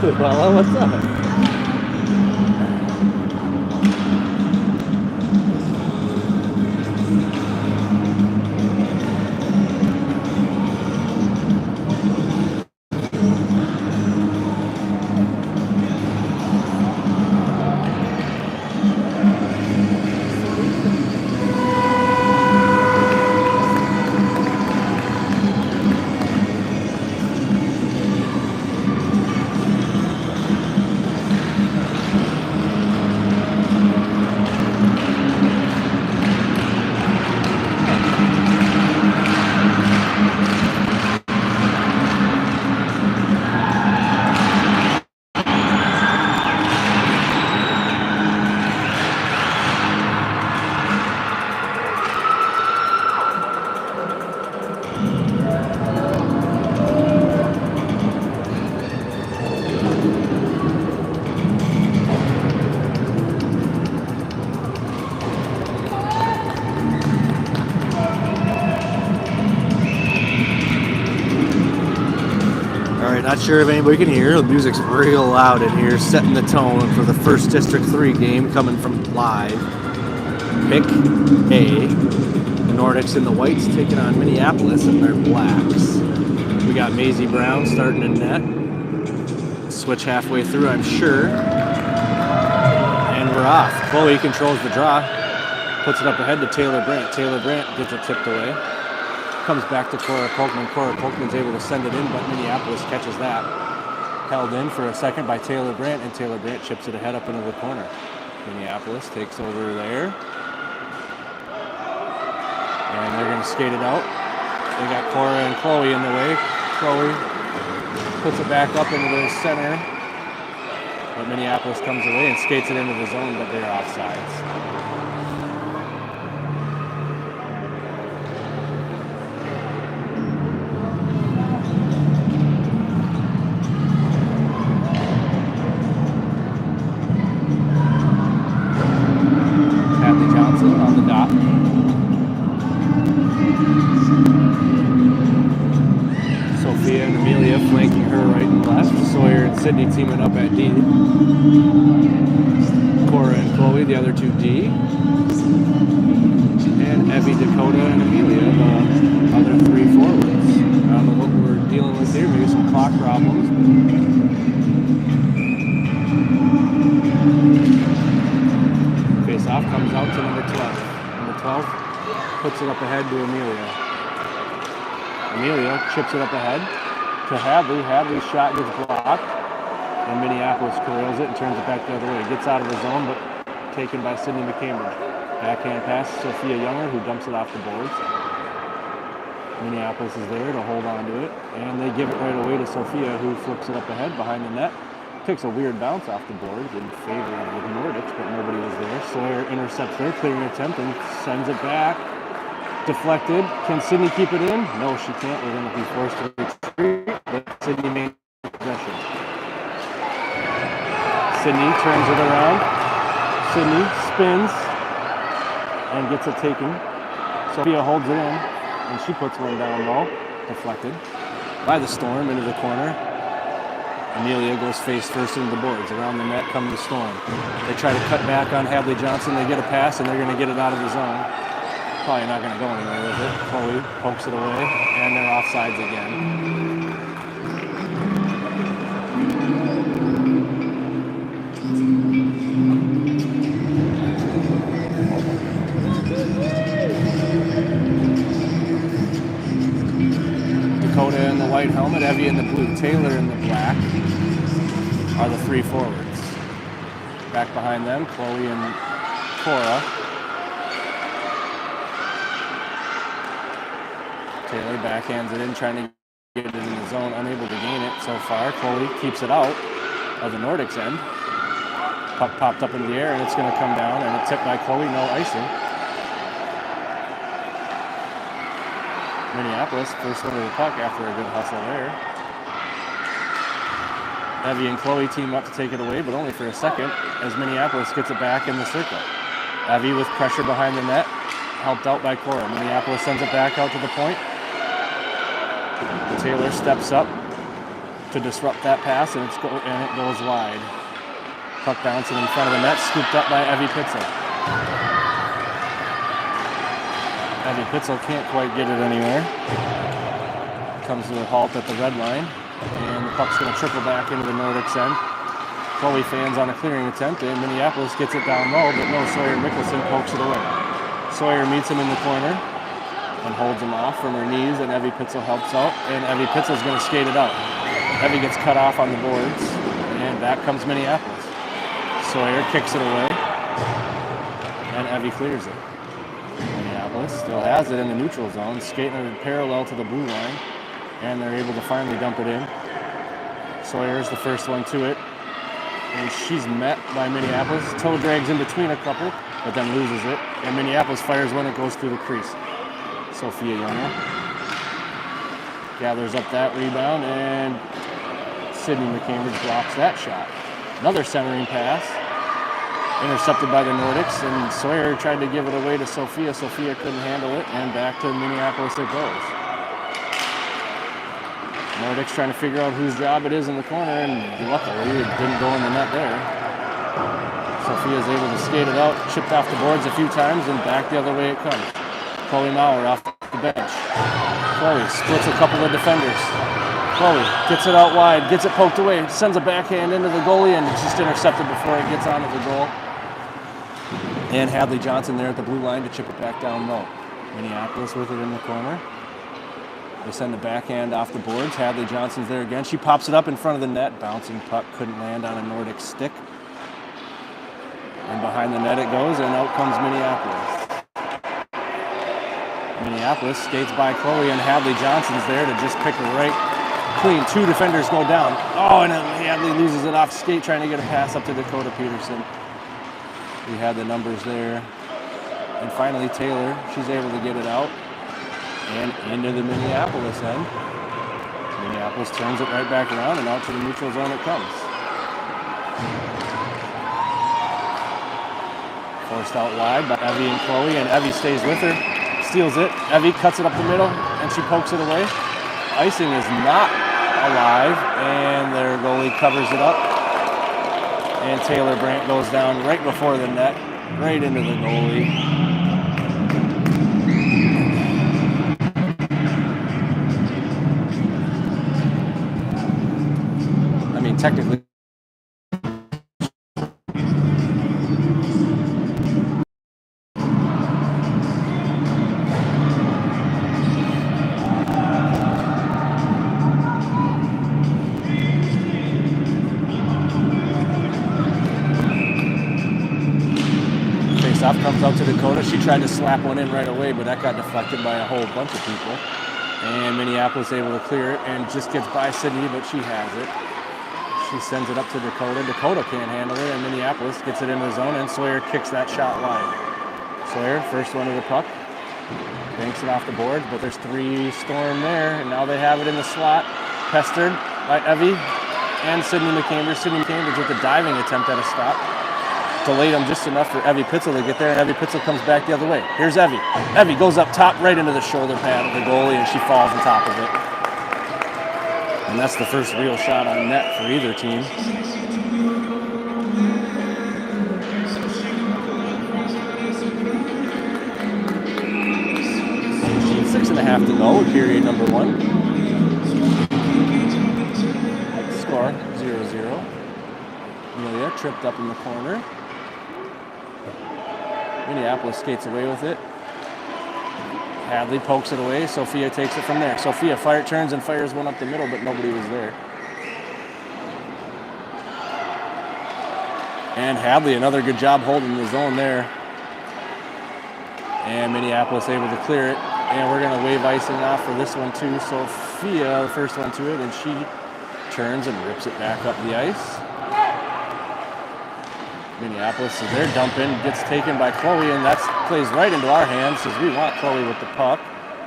Well, what's up? Not sure if anybody can hear. The music's real loud in here, setting the tone for the first District 3 game coming from live. Pick A. The Nordics in the whites taking on Minneapolis in their blacks. We got Maisie Brown starting in net. Switch halfway through, I'm sure. And we're off. Chloe controls the draw. Puts it up ahead to Taylor Brandt. Taylor Brandt gets it tipped away. Comes back to Cora Polkman. Cora Polkman's able to send it in, but Minneapolis catches that. Held in for a second by Taylor Brandt, and Taylor Brandt chips it ahead up into the corner. Minneapolis takes over there. And they're going to skate it out. They got Cora and Chloe in the way. Chloe puts it back up into the center. But Minneapolis comes away and skates it into the zone, but they're offsides. On the dot. Sophia and Amelia flanking her right and left. Sawyer and Sydney teaming up at D. Cora and Chloe, the other two D. And Evie, Dakota, and Amelia, the other three forwards. I don't know what we're dealing with here. Maybe some clock problems. Face-off comes out to number 12. Number 12 puts it up ahead to Amelia. Amelia chips it up ahead to Hadley. Hadley's shot gets blocked. And Minneapolis curls it and turns it back the other way. Gets out of the zone, but taken by Sydney McCambridge. Backhand pass to Sophia Younger, who dumps it off the boards. Minneapolis is there to hold on to it. And they give it right away to Sophia, who flips it up ahead behind the net. Takes a weird bounce off the boards in favor of the Nordics, but nobody was there. Sawyer intercepts their clearing attempt and sends it back. Deflected. Can Sydney keep it in? No, she can't. We're going to be forced to retreat, but Sydney maintains possession. Sydney turns it around. Sydney spins and gets it taken. Sophia holds it in, and she puts one down low. Deflected by the Storm into the corner. Amelia goes face first into the boards. Around the net comes the Storm. They try to cut back on Hadley Johnson. They get a pass, and they're going to get it out of the zone. Probably not going to go anywhere with it. Chloe pokes it away, and they're offsides again. Dakota in the white helmet, Evie in the blue, Taylor in the black are the three forwards. Back behind them, Chloe and Cora. Taylor backhands it in, trying to get it in the zone, unable to gain it so far. Chloe keeps it out of the Nordics end. Puck popped up in the air, and it's going to come down, and a tip by Chloe, no icing. Minneapolis, first one of the puck after a good hustle there. Evie and Chloe team up to take it away, but only for a second, as Minneapolis gets it back in the circle. Evie with pressure behind the net, helped out by Cora. Minneapolis sends it back out to the point. Taylor steps up, to disrupt that pass, and it goes wide. Puck bouncing in front of the net, scooped up by Evie Pitzel. Evie Pitzel can't quite get it anywhere. Comes to a halt at the red line, and the puck's going to trickle back into the Nordics end. Chloe fans on a clearing attempt, and Minneapolis gets it down low, but no, Sawyer Mickelson pokes it away. Sawyer meets him in the corner and holds him off from her knees, and Evie Pitzel helps out, and Evie Pitzel's going to skate it out. Evie gets cut off on the boards, and back comes Minneapolis. Sawyer kicks it away, and Evie clears it. Minneapolis still has it in the neutral zone, skating parallel to the blue line, and they're able to finally dump it in. Sawyer's the first one to it, and she's met by Minneapolis. Toe drags in between a couple, but then loses it, and Minneapolis fires when it goes through the crease. Sophia Younger gathers up that rebound, and Sydney McCambridge blocks that shot. Another centering pass, intercepted by the Nordics, and Sawyer tried to give it away to Sophia. Sophia couldn't handle it, and back to Minneapolis it goes. Nordics trying to figure out whose job it is in the corner, and luckily it didn't go in the net there. Sophia's able to skate it out, chipped off the boards a few times, and back the other way it comes. Chloe Maurer off the bench. Chloe splits a couple of defenders. Chloe gets it out wide, gets it poked away, sends a backhand into the goalie, and it's just intercepted before it gets onto the goal. And Hadley Johnson there at the blue line to chip it back down low. Minneapolis with it in the corner. They send the backhand off the boards. Hadley Johnson's there again. She pops it up in front of the net. Bouncing puck couldn't land on a Nordic stick. And behind the net it goes, and out comes Minneapolis. Minneapolis skates by Chloe, and Hadley Johnson's there to just pick her right clean. Two defenders go down. Oh, and then Hadley loses it off skate trying to get a pass up to Dakota Peterson. We had the numbers there. And finally Taylor, she's able to get it out and into the Minneapolis end. Minneapolis turns it right back around, and out to the neutral zone it comes. Forced out wide by Evie and Chloe, and Evie stays with her. Steals it. Evie cuts it up the middle, and she pokes it away. Icing is not alive, and their goalie covers it up. And Taylor Brandt goes down right before the net, right into the goalie. I mean, technically, comes out to Dakota. She tried to slap one in right away, but that got deflected by a whole bunch of people. And Minneapolis able to clear it and just gets by Sydney, but she has it. She sends it up to Dakota. Dakota can't handle it, and Minneapolis gets it in the zone, and Sawyer kicks that shot wide. Sawyer, first one to the puck, banks it off the board, but there's three Storm there, and now they have it in the slot. Pestered by Evie and Sydney McCambridge. Sydney McCambridge with a diving attempt at a stop. Delayed him just enough for Evie Pitzel to get there, and Evie Pitzel comes back the other way. Here's Evie. Evie goes up top right into the shoulder pad of the goalie, and she falls on top of it. And that's the first real shot on net for either team. 6.5 to go, period number one. Score 0-0. Amelia tripped up in the corner. Minneapolis skates away with it. Hadley pokes it away. Sophia takes it from there. Sophia turns and fires one up the middle, but nobody was there. And Hadley, another good job holding the zone there. And Minneapolis able to clear it. And we're going to wave icing off for this one too. Sophia, the first one to it, and she turns and rips it back up the ice. Minneapolis is there, dump in, gets taken by Chloe, and that plays right into our hands because we want Chloe with the puck.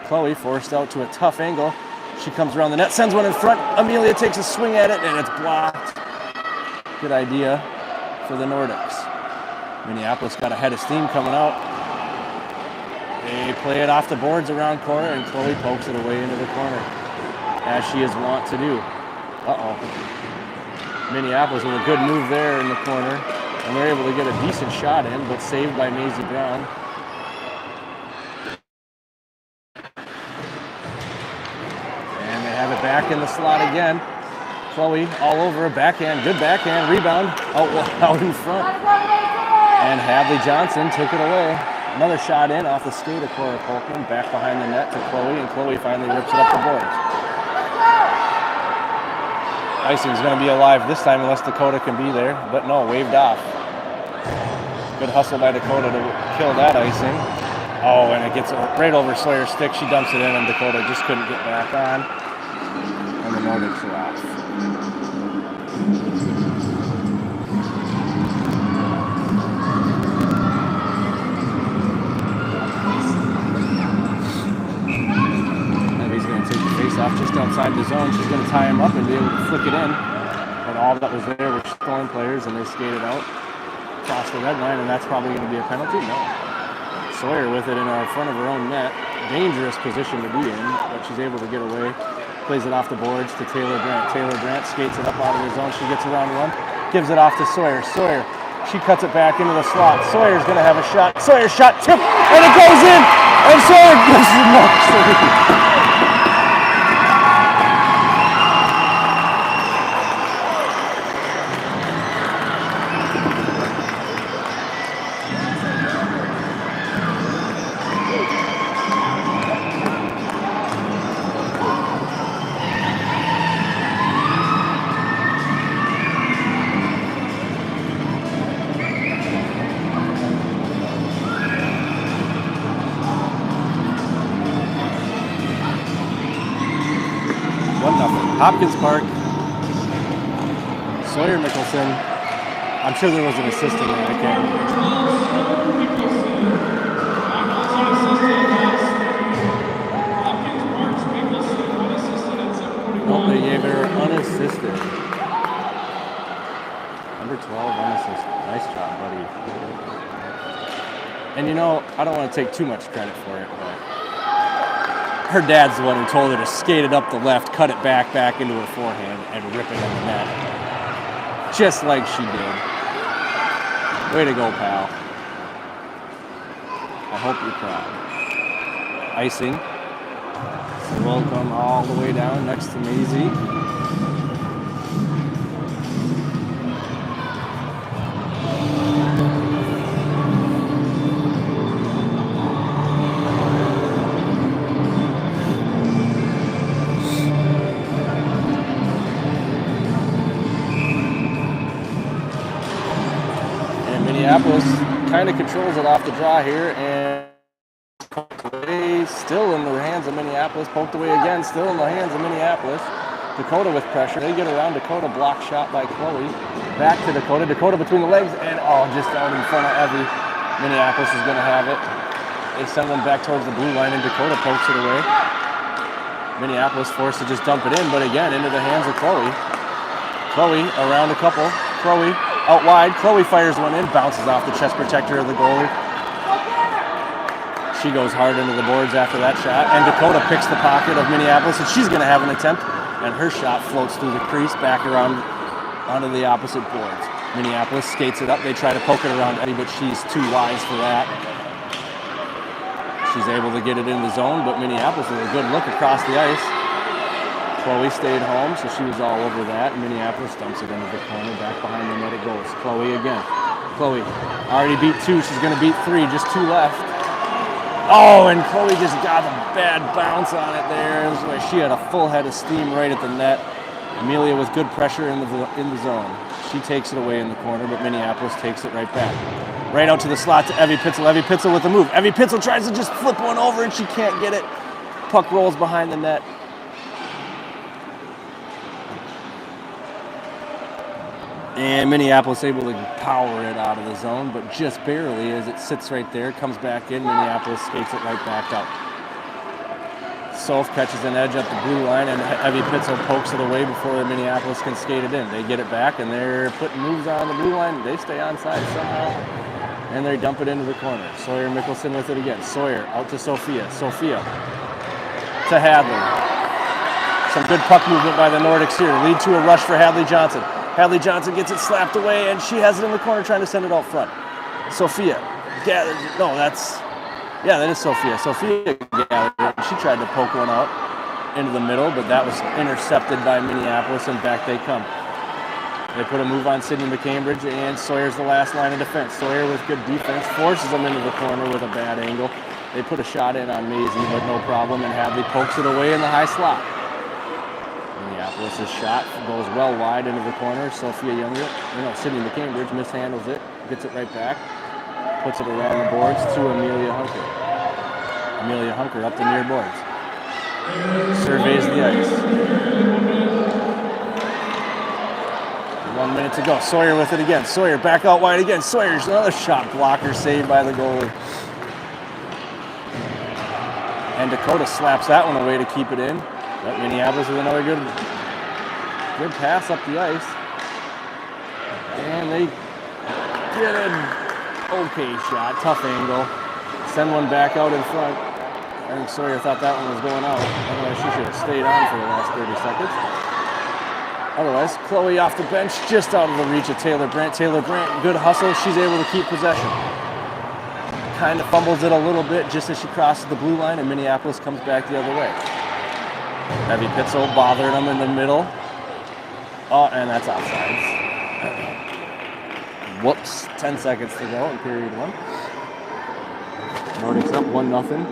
Chloe forced out to a tough angle. She comes around the net, sends one in front. Amelia takes a swing at it, and it's blocked. Good idea for the Nordics. Minneapolis got a head of steam coming out. They play it off the boards around corner, and Chloe pokes it away into the corner, as she is wont to do. Uh-oh. Minneapolis with a good move there in the corner. And they're able to get a decent shot in, but saved by Maisie Brown. And they have it back in the slot again. Chloe all over a backhand, good backhand, rebound, out in front. And Hadley Johnson took it away. Another shot in off the skate of Cora Polkman, back behind the net to Chloe, and Chloe finally rips it up the boards. Icing's going to be alive this time unless Dakota can be there, but no, waved off. Good hustle by Dakota to kill that icing. Oh, and it gets right over Sawyer's stick. She dumps it in, and Dakota just couldn't get back on. And the Nordics are off. Off just outside the zone. She's going to tie him up and be able to flick it in. But all that was there were Storm players, and they skated out across the red line, and that's probably going to be a penalty. No. Sawyer with it in front of her own net. Dangerous position to be in, but she's able to get away. Plays it off the boards to Taylor Brandt. Taylor Brandt skates it up out of the zone. She gets around one, gives it off to Sawyer. Sawyer, she cuts it back into the slot. Sawyer's going to have a shot. Sawyer's shot tip, and it goes in, and Sawyer gives the mark. Hopkins Park, Sawyer Mickelson. I'm sure there was an assistant there. I can't remember. Nope, they gave her unassisted. Number 12, unassisted. Nice job, buddy. And you know, I don't want to take too much credit for it, but her dad's the one who told her to skate it up the left, cut it back into her forehand, and rip it in the net. Just like she did. Way to go, pal. I hope you're proud. Icing. So we'll come all the way down next to Maisie. Minneapolis kind of controls it off the draw here, and still in the hands of Minneapolis, poked away again, still in the hands of Minneapolis. Dakota with pressure, they get around Dakota, block shot by Chloe, back to Dakota, Dakota between the legs, and just out in front of Evie. Minneapolis is going to have it. They send them back towards the blue line, and Dakota pokes it away. Minneapolis forced to just dump it in, but again, into the hands of Chloe. Chloe around a couple, Chloe out wide, Chloe fires one in, bounces off the chest protector of the goalie. She goes hard into the boards after that shot, and Dakota picks the pocket of Minneapolis, and she's going to have an attempt, and her shot floats through the crease back around onto the opposite boards. Minneapolis skates it up. They try to poke it around Eddie, but she's too wise for that. She's able to get it in the zone, but Minneapolis with a good look across the ice. Chloe stayed home, so she was all over that. And Minneapolis dumps it into the corner. Back behind the net it goes. Chloe again. Chloe already beat 2. She's going to beat 3. Just 2 left. Oh, and Chloe just got a bad bounce on it there. It was like she had a full head of steam right at the net. Amelia with good pressure in the zone. She takes it away in the corner, but Minneapolis takes it right back. Right out to the slot to Evie Pitzel. Evie Pitzel with a move. Evie Pitzel tries to just flip one over, and she can't get it. Puck rolls behind the net. And Minneapolis able to power it out of the zone, but just barely as it sits right there, comes back in, Minneapolis skates it right back out. Soph catches an edge up the blue line, and Evie Pitzel pokes it away before Minneapolis can skate it in. They get it back, and they're putting moves on the blue line. They stay onside somehow, and they dump it into the corner. Sawyer Mickelson with it again. Sawyer out to Sophia. Sophia to Hadley. Some good puck movement by the Nordics here. Lead to a rush for Hadley Johnson. Hadley Johnson gets it slapped away, and she has it in the corner trying to send it out front. Sophia gathers it. No, that is Sophia. Sophia gathered it. She tried to poke one out into the middle, but that was intercepted by Minneapolis, and back they come. They put a move on Sydney McCambridge, and Sawyer's the last line of defense. Sawyer with good defense forces them into the corner with a bad angle. They put a shot in on Maisie, but no problem, and Hadley pokes it away in the high slot. Minneapolis' shot goes well wide into the corner. Sydney McCambridge mishandles it, gets it right back, puts it around the boards to Amelia Hunker. Amelia Hunker up the near boards. Surveys the ice. 1 minute to go. Sawyer with it again. Sawyer back out wide again. Sawyer's another shot blocker saved by the goalie. And Dakota slaps that one away to keep it in. But Minneapolis with another good pass up the ice. And they get an okay shot. Tough angle. Send one back out in front. I think Sawyer thought that one was going out. Otherwise, she should have stayed on for the last 30 seconds. Otherwise, Chloe off the bench, just out of the reach of Taylor Brandt. Taylor Brandt, good hustle. She's able to keep possession. Kind of fumbles it a little bit just as she crosses the blue line, and Minneapolis comes back the other way. Heavy Pitzel bothered them in the middle. Oh, and that's offsides. Whoops. 10 seconds to go in period one. Nordics up 1-0.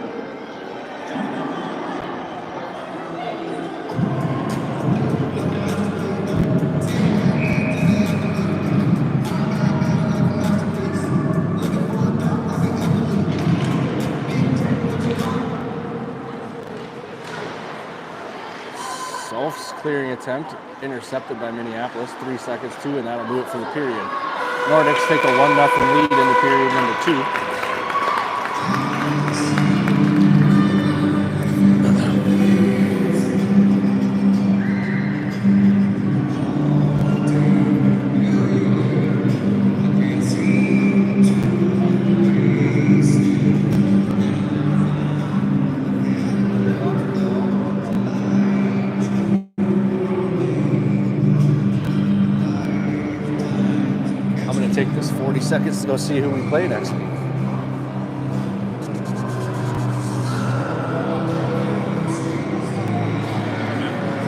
Clearing attempt, intercepted by Minneapolis. 3 seconds, and that'll do it for the period. Nordics take a 1-0 lead into period number 2. Take this 40 seconds to go see who we play next week.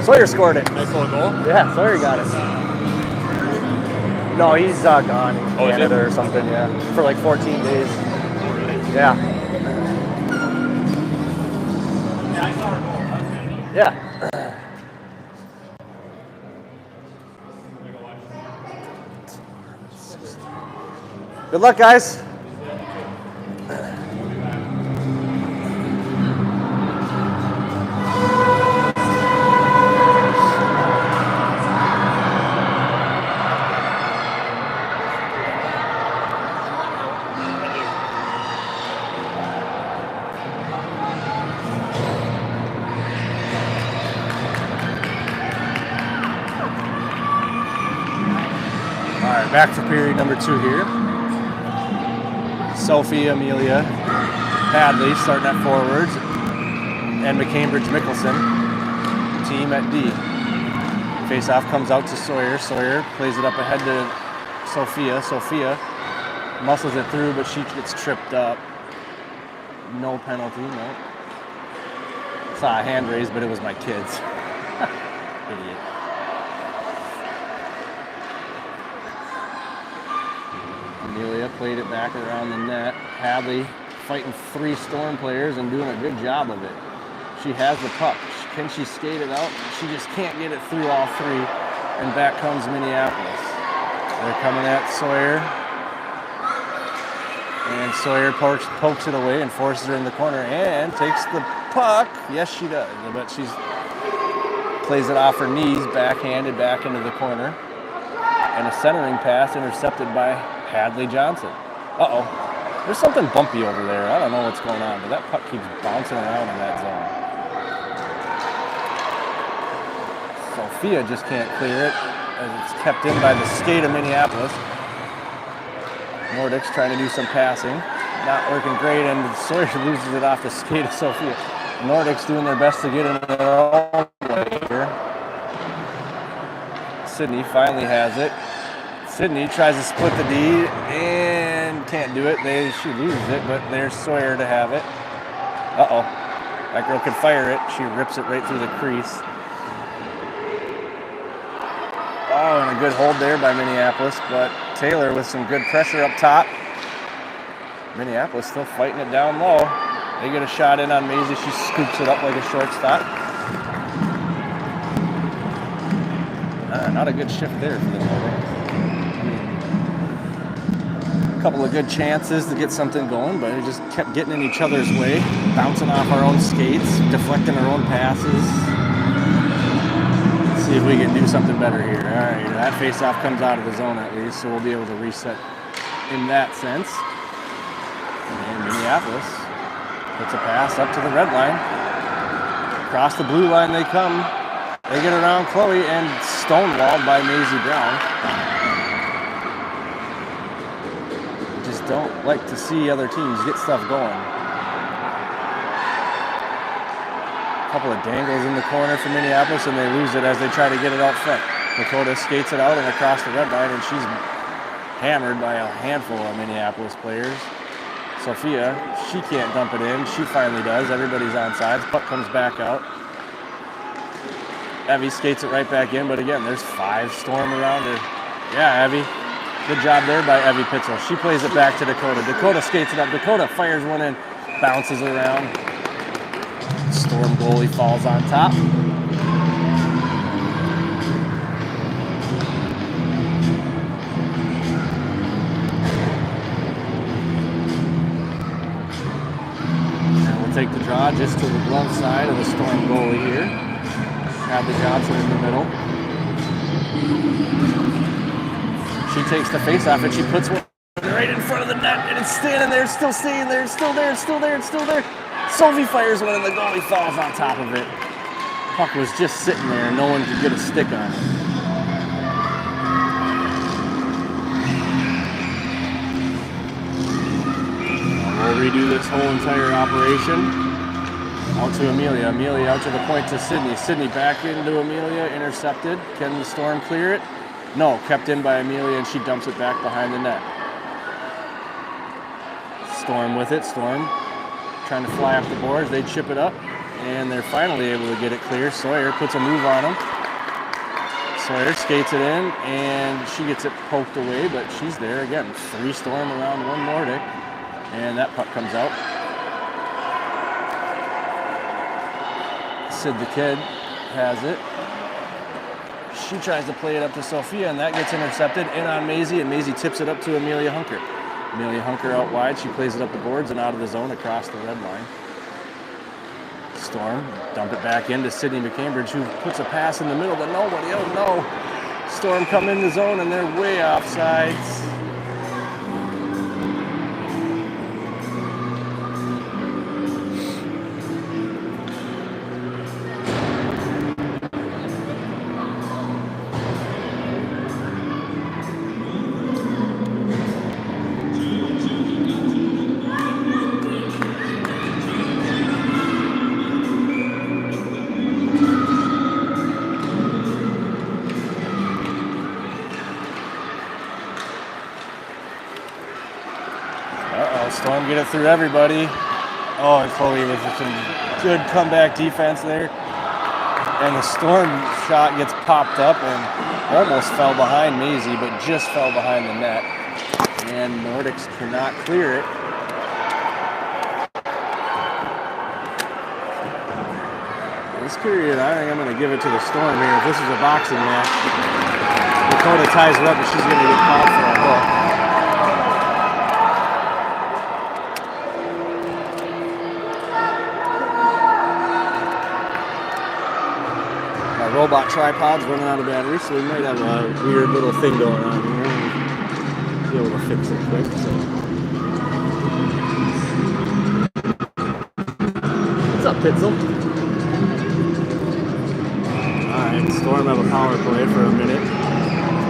Sawyer scored it. Nice little goal? Yeah, Sawyer got it. No, he's gone in Canada or something, yeah. For like 14 days. Yeah. Yeah, I saw her goal. Yeah. Good luck, guys. All right, back for period number 2 here. Sophie, Amelia, Hadley starting at forwards, and McCambridge Mickelson, team at D. Face-off comes out to Sawyer. Sawyer plays it up ahead to Sophia. Sophia muscles it through, but she gets tripped up. No penalty, no. Saw a hand raised, but it was my kids. Idiot. Amelia played it back around the net. Hadley fighting 3 Storm players and doing a good job of it. She has the puck. Can she skate it out? She just can't get it through all 3. And back comes Minneapolis. They're coming at Sawyer. And Sawyer pokes it away and forces her in the corner and takes the puck. Yes, she does. But she plays it off her knees, backhanded back into the corner. And a centering pass intercepted by Hadley Johnson. Uh-oh. There's something bumpy over there. I don't know what's going on, but that puck keeps bouncing around in that zone. Sophia just can't clear it as it's kept in by the skate of Minneapolis. Nordics trying to do some passing. Not working great, and Sawyer loses it off the skate of Sophia. Nordics doing their best to get in their own way here. Sydney finally has it. Sydney tries to split the D and can't do it. She loses it, but there's Sawyer to have it. Uh-oh. That girl can fire it. She rips it right through the crease. Oh, and a good hold there by Minneapolis, but Taylor with some good pressure up top. Minneapolis still fighting it down low. They get a shot in on Maisie. She scoops it up like a shortstop. Not a good shift there for the Nordic. A couple of good chances to get something going, but it just kept getting in each other's way, bouncing off our own skates, deflecting our own passes. Let's see if we can do something better here. All right, that faceoff comes out of the zone at least, so we'll be able to reset in that sense. And Minneapolis puts a pass up to the red line. Across the blue line they come. They get around Chloe and stonewalled by Maisie Brown. Just don't like to see other teams get stuff going. A couple of dangles in the corner for Minneapolis, and they lose it as they try to get it out front. Dakota skates it out and across the red line, and she's hammered by a handful of Minneapolis players. Sophia, she can't dump it in. She finally does. Everybody's on sides. Puck comes back out. Evie skates it right back in, but again, there's 5 Storm around her. Yeah, Evie. Good job there by Evie Pitzel. She plays it back to Dakota. Dakota skates it up. Dakota fires one in, bounces around. Storm goalie falls on top. And we'll take the draw just to the glove side of the Storm goalie here. Hadley Johnson in the middle. She takes the face off and she puts one right in front of the net, and it's standing there, still staying there, still there, still there, still there. Sophie fires one and the goalie falls on top of it. Puck was just sitting there and no one could get a stick on it. We'll redo this whole entire operation. Out to Amelia. Amelia out to the point to Sydney. Sydney back into Amelia, intercepted. Can the Storm clear it? No, kept in by Amelia, and she dumps it back behind the net. Storm with it. Storm trying to fly up the boards. They chip it up, and they're finally able to get it clear. Sawyer puts a move on them. Sawyer skates it in, and she gets it poked away, but she's there again. 3 Storm around 1 Nordic, and that puck comes out. Sid the Kid has it. She tries to play it up to Sophia, and that gets intercepted in on Maisie, and Maisie tips it up to Amelia Hunker. Amelia Hunker out wide. She plays it up the boards and out of the zone across the red line. Storm dump it back into Sydney McCambridge, who puts a pass in the middle to nobody. Oh no! Storm come in the zone, and they're way off sides. Storm get it through everybody. Oh, and Chloe with some good comeback defense there. And the Storm shot gets popped up and almost fell behind Maisie, but just fell behind the net. And Nordics cannot clear it. This period, I think I'm going to give it to the Storm here. If this is a boxing match, Dakota ties her up, and she's going to get caught for a hook. Robot tripod's running out of battery, so we might have a weird little thing going on here. Be able to fix it quick. So. What's up, Pitzel? Alright, Storm have a power play for a minute,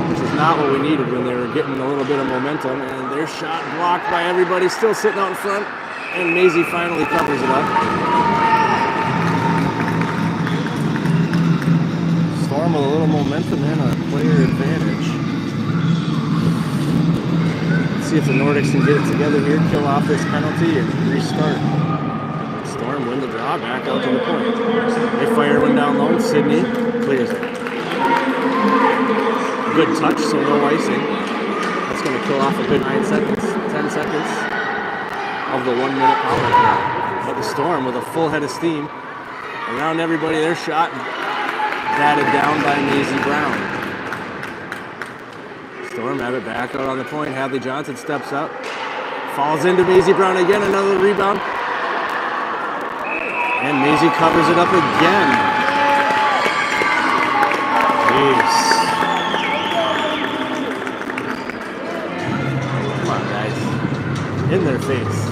which is not what we needed when they were getting a little bit of momentum, and their shot blocked by everybody still sitting out in front, and Maisie finally covers it up. Storm with a little momentum and a player advantage. Let's see if the Nordics can get it together here, kill off this penalty, and restart. Storm win the draw, back out to the point. They fire one down low, and Sydney clears it. Good touch, so no icing. That's going to kill off a good 10 seconds of the 1 minute power play. But the Storm with a full head of steam around everybody, their shot batted down by Maisie Brown. Storm have it back out on the point. Hadley Johnson steps up, falls into Maisie Brown again, another rebound. And Maisie covers it up again. Jeez. Come on, guys. In their face.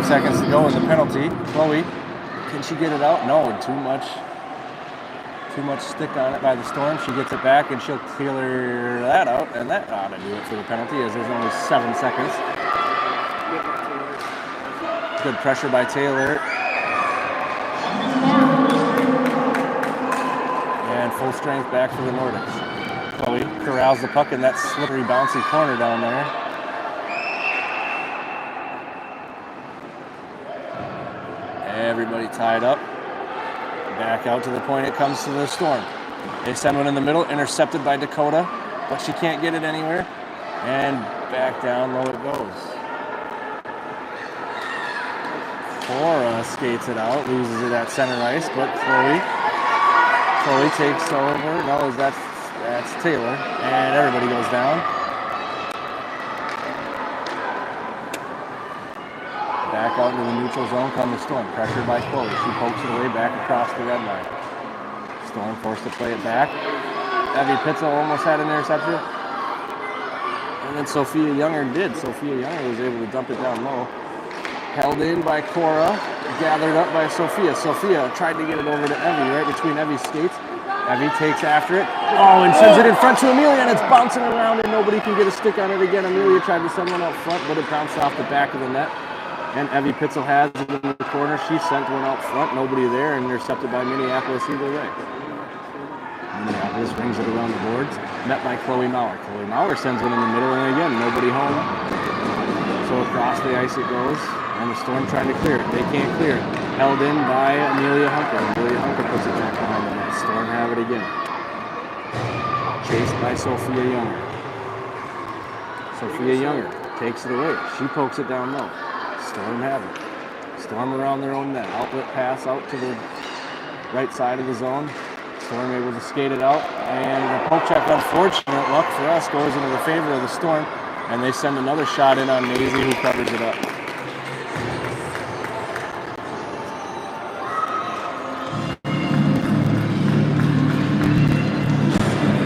Seconds to go in the penalty. Chloe, can she get it out? No, too much stick on it by the Storm. She gets it back and she'll clear that out, and that ought to do it for the penalty as there's only 7 seconds. Good pressure by Taylor. And full strength back for the Nordics. Chloe corrals the puck in that slippery, bouncy corner down there. Everybody tied up. Back out to the point it comes to the Storm. They send one in the middle, intercepted by Dakota, but she can't get it anywhere. And back down low it goes. Cora skates it out, loses it at center ice, but Chloe takes over. No, that's Taylor, and everybody goes down. Back out into the neutral zone come the Storm. Pressured by Chloe. She pokes it away back across the red line. Storm forced to play it back. Evie Pitzel almost had an interception. And then Sophia Younger did. Sophia Younger was able to dump it down low. Held in by Cora. Gathered up by Sophia. Sophia tried to get it over to Evie, right between Evie's skates. Evie takes after it. Oh, and sends it in front to Amelia, and it's bouncing around, and nobody can get a stick on it again. Amelia tried to send one out front, but it bounced off the back of the net. And Evie Pitzel has it in the corner. She sent one out front, nobody there, and intercepted by Minneapolis either way. Minneapolis brings it around the boards, met by Chloe Maurer. Chloe Maurer sends one in the middle, and again, nobody home. So across the ice it goes, and the Storm trying to clear it. They can't clear it. Held in by Amelia Hunker. Amelia Hunker puts it back behind the net. Storm have it again. Chased by Sophia Younger. Sophia Younger takes it away. She pokes it down low. Storm have it. Storm around their own net. Outlet pass out to the right side of the zone. Storm able to skate it out. And the poke check, unfortunate luck for us, goes into the favor of the Storm. And they send another shot in on Maisie, who covers it up.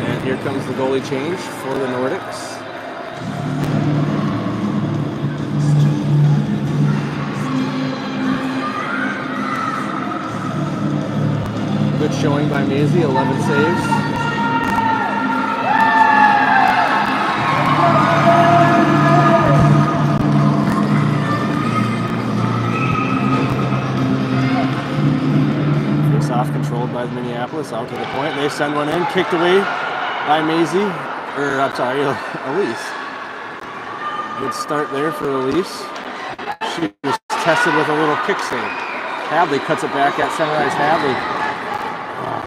And here comes the goalie change for the Nordics. Good showing by Maisie, 11 saves. Face off controlled by Minneapolis, out to the point. They send one in, kicked away by Maisie, Elise. Good start there for Elise. She was tested with a little kick save. Hadley cuts it back at center ice. Hadley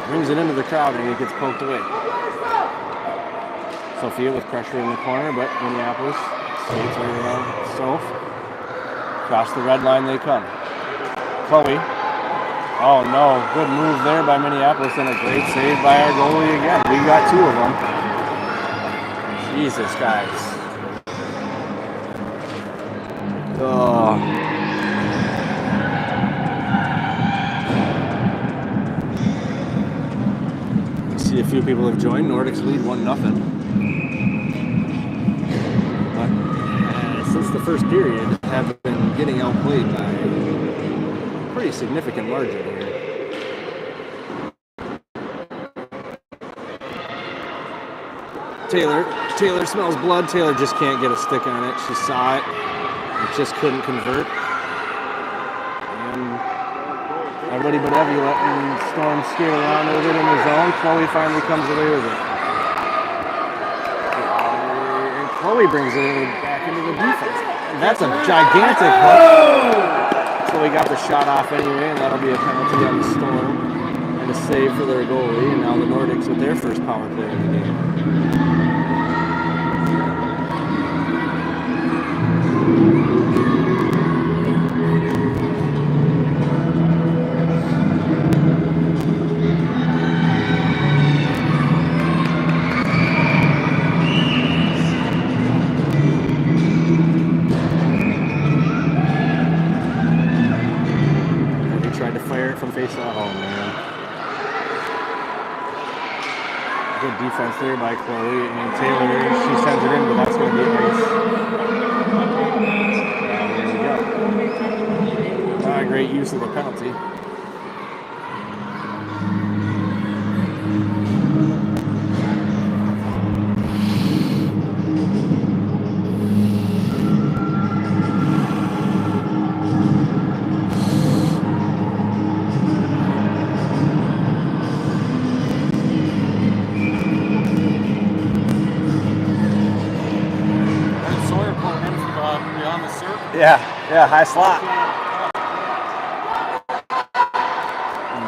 brings it into the crowd and it gets poked away. Sophia with pressure in the corner, but Minneapolis skates right around Soph. Across the red line they come. Chloe. Oh no, good move there by Minneapolis and a great save by our goalie again. We got 2 of them. Jesus, guys. Oh. See a few people have joined. Nordics lead 1-0. But since the first period, have been getting outplayed by a pretty significant margin here. Taylor smells blood. Taylor just can't get a stick on it. She saw it. It just couldn't convert. And everybody but Evie letting Storm skate around with it in the zone. Chloe finally comes away with it. And Chloe brings it back into the defense. And that's a gigantic hook. Chloe got the shot off anyway, and that'll be a penalty on the Storm. And a save for their goalie. And now the Nordics with their first power play of the game. Defense there by Chloe, and Taylor, she sends it in, but that's going to be ice. There you go. Not a great use of the penalty. Yeah, high slot.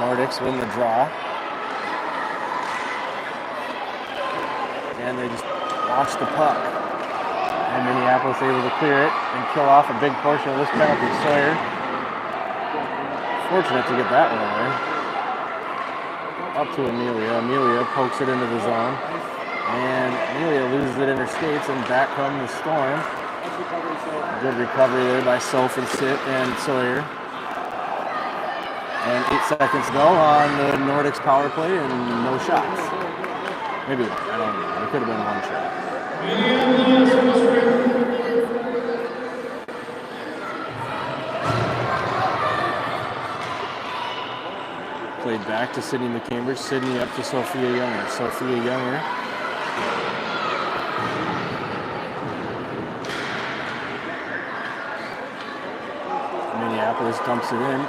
Nordics win the draw. And they just launch the puck. And Minneapolis able to clear it and kill off a big portion of this penalty. Sawyer, fortunate to get that one away. Up to Amelia. Amelia pokes it into the zone. And Amelia loses it in her skates, and back come the Storm. Good recovery there by Soph and Sit and Sawyer. And 8 seconds to go on the Nordics power play, and no shots. Maybe, I don't know. It could have been one shot. Played back to Sydney McCambridge. Sydney up to Sophia Younger. Sophia Younger. Minneapolis dumps it in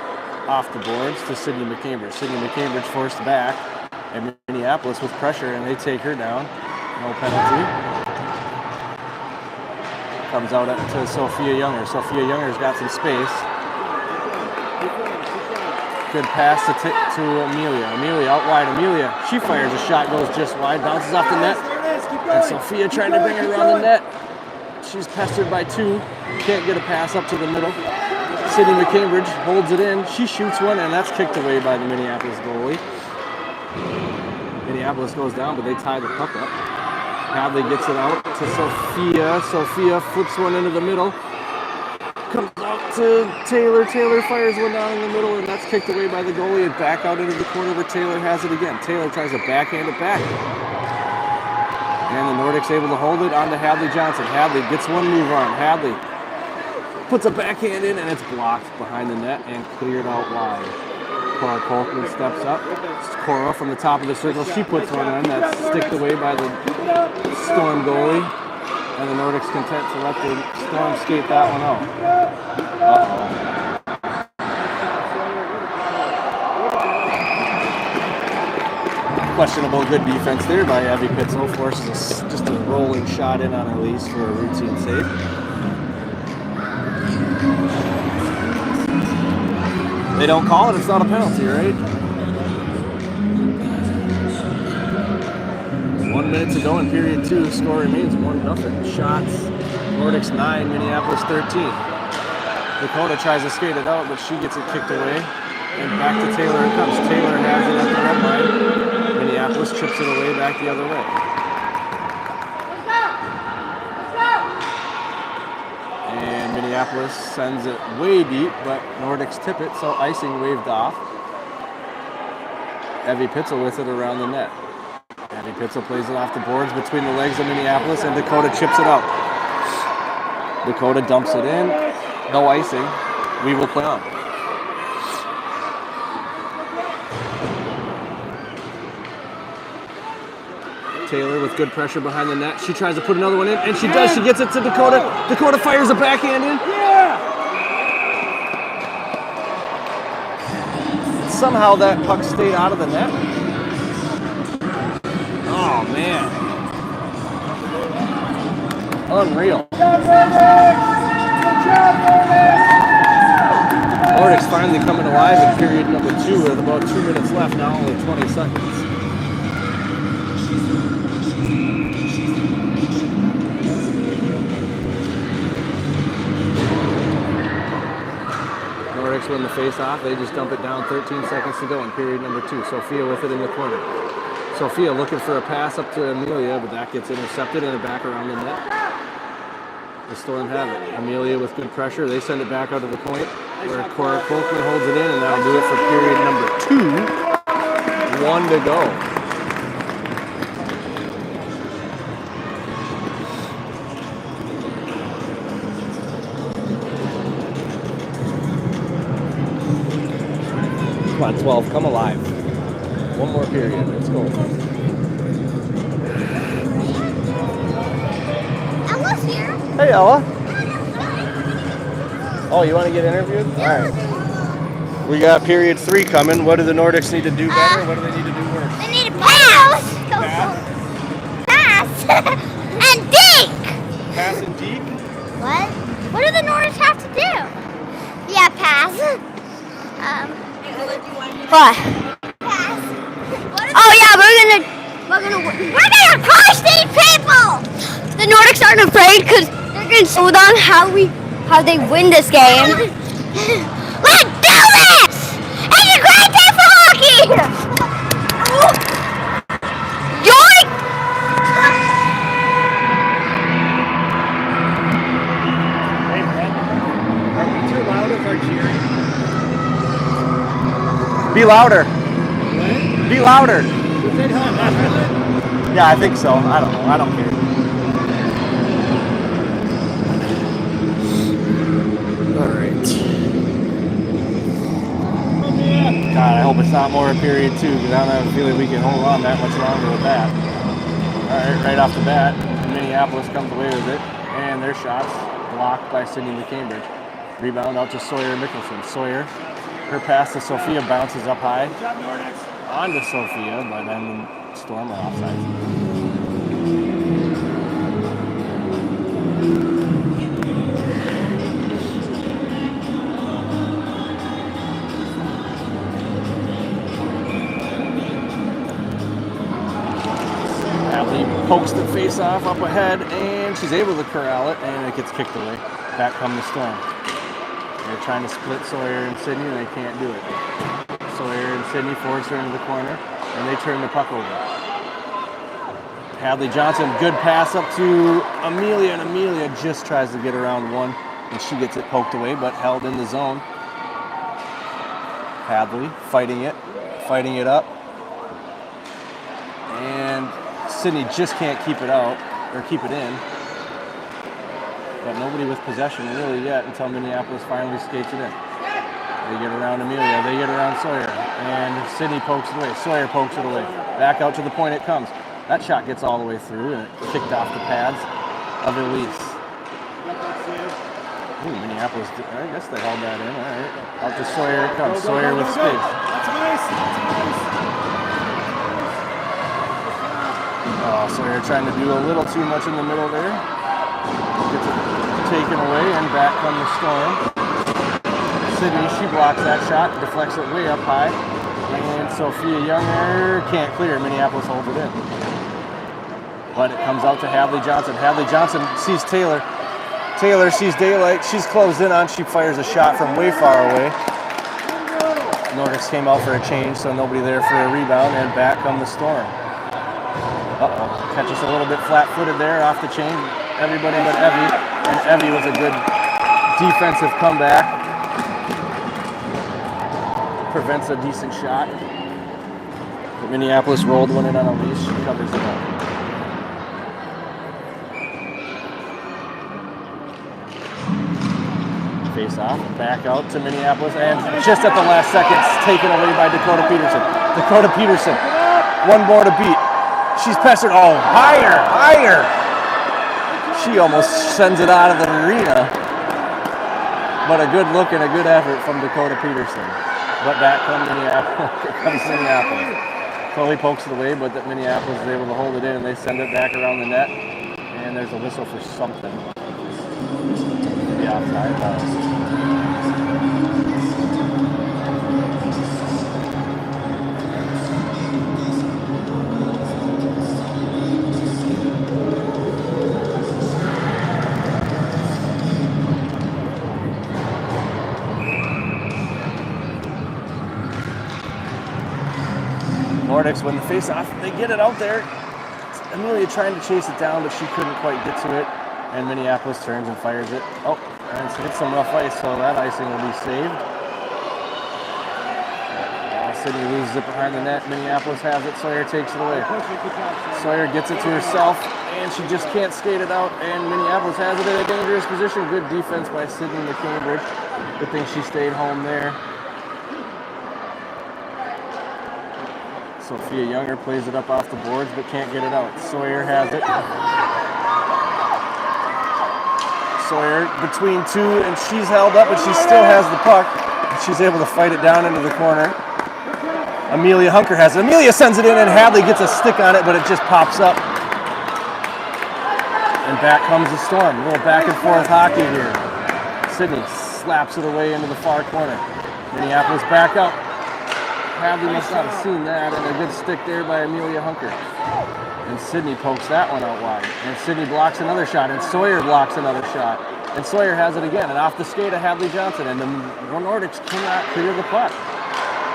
off the boards to Sydney McCambridge. Sydney McCambridge forced back, and Minneapolis with pressure, and they take her down. No penalty. Comes out to Sophia Younger. Sophia Younger's got some space. Good pass to Amelia. Amelia out wide. Amelia, she fires a shot, goes just wide, bounces off the net. And Sophia trying to bring it around the net. She's pestered by two. Can't get a pass up to the middle. Sydney McCambridge holds it in. She shoots one, and that's kicked away by the Minneapolis goalie. Minneapolis goes down, but they tie the puck up. Hadley gets it out to Sophia. Sophia flips one into the middle. Comes out to Taylor. Taylor fires one down in the middle, and that's kicked away by the goalie and back out into the corner where Taylor has it again. Taylor tries to backhand it back. And the Nordics able to hold it on to Hadley Johnson. Hadley gets one move on. Hadley puts a backhand in, and it's blocked behind the net and cleared out wide. Cora Colkman steps up. It's Cora from the top of the circle. She puts one in. That's sticked away by the Storm goalie. And the Nordics content to let the Storm skate that one out. Questionable good defense there by Evie Pitzel. Forces just a rolling shot in on Elise for a routine save. They don't call it, it's not a penalty, right? 1 minute to go in period 2. Score remains 1-0. Shots, Nordics 9, Minneapolis 13. Dakota tries to skate it out, but she gets it kicked away. And back to Taylor it comes. Taylor has it at the red line. Minneapolis chips it away back the other way. And Minneapolis sends it way deep, but Nordics tip it, so icing waved off. Evie Pitzel with it around the net. Evie Pitzel plays it off the boards between the legs of Minneapolis, and Dakota chips it out. Dakota dumps it in. No icing. We will play on. Taylor with good pressure behind the net. She tries to put another one in, and she does. She gets it to Dakota. Dakota fires a backhand in. Somehow that puck stayed out of the net. Oh, man. Unreal. Nordics finally coming alive in period number 2 with about 2 minutes left now, only 20 seconds. Nordics win the face-off. They just dump it down, 13 seconds to go in period number 2. Sophia with it in the corner. Sophia looking for a pass up to Amelia, but that gets intercepted and back around the net. The Storm have it. Amelia with good pressure. They send it back out to the point where Cora Colkman holds it in, and that'll do it for period number 2. 1 to go. Come on, 12, come alive. One more period, let's go. Ella's here. Hey, Ella. Oh, you want to get interviewed? All right. We got period 3 coming. What do the Nordics need to do better? What do they need to do worse? They need to pass. Pass. And deke. Pass and deke? What? What do the Nordics have to do? Yeah, pass. What? Pass. Oh yeah, we're gonna crush these people. The Nordics aren't afraid because they're gonna show them how they win this game. Let's do this! It's a great day for hockey! Yoink! Hey, Brett. Are we too loud with our cheering? Be louder. What? Be louder. Yeah, I think so. I don't know. I don't care. God, I hope it's not more in period 2 because I don't have a feeling we can hold on that much longer with that. All right, right off the bat, Minneapolis comes away with it, and their shots blocked by Sydney McCambridge. Rebound out to Sawyer Mickelson. Sawyer, her pass to Sophia bounces up high onto Sophia, but then the Storm are offside. Pokes the face off up ahead, and she's able to corral it, and it gets kicked away. Back come the Storm. They're trying to split Sawyer and Sydney, and they can't do it. Sawyer and Sydney force her into the corner, and they turn the puck over. Hadley Johnson, good pass up to Amelia, and Amelia just tries to get around one, and she gets it poked away, but held in the zone. Hadley fighting it up, and Sydney just can't keep it out, or keep it in. But nobody with possession really yet until Minneapolis finally skates it in. They get around Amelia, they get around Sawyer, and Sydney pokes it away. Sawyer pokes it away. Back out to the point it comes. That shot gets all the way through, and it kicked off the pads of Elise. Ooh, Minneapolis, I guess they held that in. All right. Out to Sawyer it comes. Sawyer with space. That's nice. Oh, Sawyer trying to do a little too much in the middle there. Gets it taken away, and back come the Storm. Sydney, she blocks that shot, deflects it way up high, and Sophia Younger can't clear. Minneapolis holds it in. But it comes out to Hadley Johnson. Hadley Johnson sees Taylor. Taylor sees daylight. She's closed in on. She fires a shot from way far away. Nordics came out for a change, so nobody there for a rebound, and back come the Storm. Catch us a little bit flat-footed there off the chain. Everybody but Evie. And Evie was a good defensive comeback. Prevents a decent shot. But Minneapolis rolled one in on Elise. She covers it up. Face off. Back out to Minneapolis. And just at the last second, taken away by Dakota Peterson. Dakota Peterson. One more to beat. She's pestered. Oh, higher, higher. She almost sends it out of the arena. But a good look and a good effort from Dakota Peterson. But back comes Minneapolis. Chloe pokes it away, but that Minneapolis is able to hold it in, and they send it back around the net. And there's a whistle for something. The outside. Nordics win the face-off. They get it out there. Amelia trying to chase it down, but she couldn't quite get to it. And Minneapolis turns and fires it. Oh, and it's hit some rough ice, so that icing will be saved. Sydney loses it behind the net. Minneapolis has it. Sawyer takes it away. Sawyer gets it to herself, and she just can't skate it out. And Minneapolis has it in a dangerous position. Good defense by Sydney McCambridge. Good thing she stayed home there. Sophia Younger plays it up off the boards, but can't get it out. Sawyer has it. Sawyer between two, and she's held up, but she still has the puck. She's able to fight it down into the corner. Amelia Hunker has it. Amelia sends it in, and Hadley gets a stick on it, but it just pops up. And back comes the Storm. A little back and forth hockey here. Sydney slaps it away into the far corner. Minneapolis back up. Hadley must not have seen that, and a good stick there by Amelia Hunker. And Sydney pokes that one out wide. And Sydney blocks another shot, and Sawyer blocks another shot. And Sawyer has it again, and off the skate of Hadley Johnson, and the Nordics cannot clear the puck.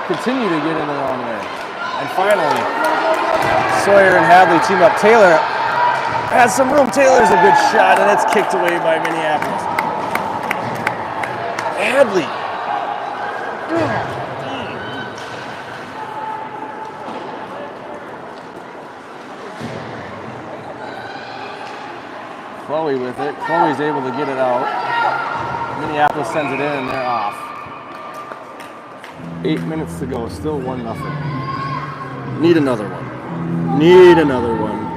Continue to get in their own way. And finally, Sawyer and Hadley team up. Taylor has some room. Taylor's a good shot, and it's kicked away by Minneapolis. Hadley. Chloe with it. Chloe's able to get it out. Minneapolis sends it in, and they're off. 8 minutes to go. Still 1-0. Need another one. Need another one.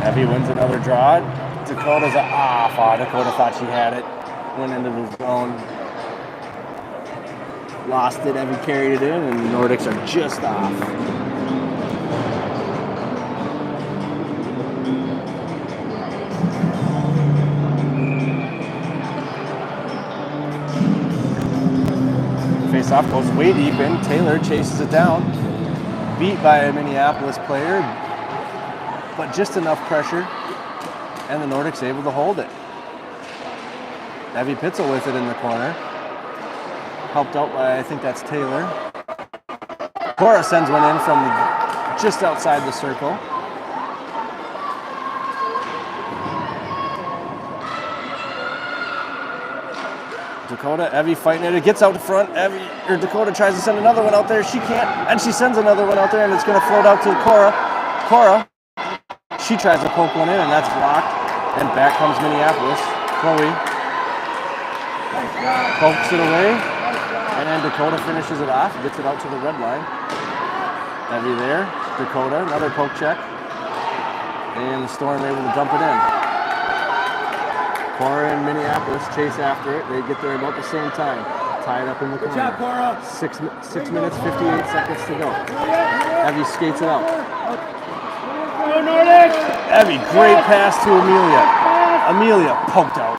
Evie wins another draw. Dakota's off. Oh, Dakota thought she had it. Went into the zone, lost it, Evie carried it in, and the Nordics are just off. Face-off goes way deep in. Taylor chases it down, beat by a Minneapolis player, but just enough pressure, and the Nordics able to hold it. Evie Pitzel with it in the corner. Helped out by, I think that's Taylor. Cora sends one in from just outside the circle. Dakota, Evie fighting it. It gets out front. Dakota tries to send another one out there. She can't, and she sends another one out there, and it's going to float out to Cora. Cora, she tries to poke one in, and that's blocked. And back comes Minneapolis. Chloe pokes it away, and then Dakota finishes it off, gets it out to the red line. Evie there, Dakota, another poke check, and the Storm able to dump it in. Cora and Minneapolis chase after it. They get there about the same time, tied up in the corner. Good job, Cora. 6 minutes, 58 seconds to go. Evie skates it out. Go Nordic! Evie, great pass to Amelia. Amelia poked out.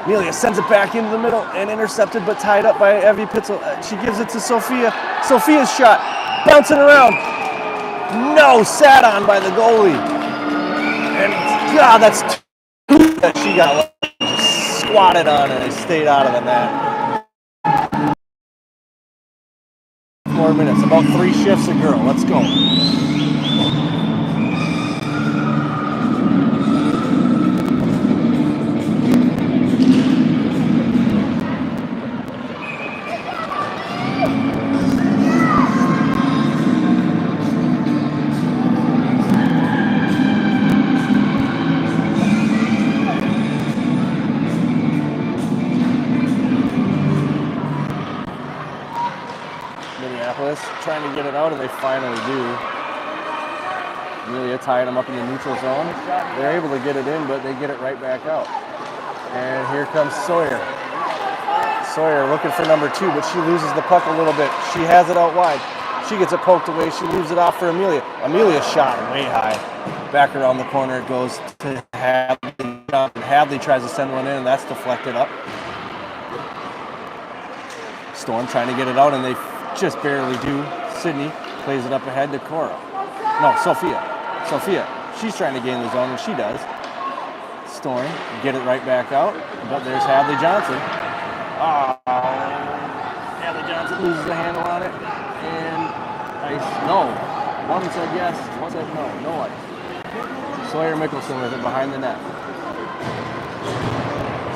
Amelia sends it back into the middle and intercepted, but tied up by Evie Pitzel. She gives it to Sophia. Sophia's shot, bouncing around. No, sat on by the goalie. And God, that's two that she got just squatted on, and they stayed out of the net. 4 minutes, about 3 shifts a girl. Let's go. out, and they finally do. Amelia tying them up in the neutral zone. They're able to get it in, but they get it right back out. And here comes Sawyer. Sawyer looking for number 2, but she loses the puck a little bit. She has it out wide. She gets it poked away. She leaves it off for Amelia. Amelia's shot way high. Back around the corner it goes to Hadley. Hadley tries to send one in, and that's deflected up. Storm trying to get it out, and they just barely do. Sydney plays it up ahead to Cora. No, Sophia. Sophia, she's trying to gain the zone, and she does. Storm get it right back out, but there's Hadley Johnson. Hadley Johnson loses the handle on it, and ice. No. One said yes, one said no. No ice. Sawyer Mickelson with it behind the net.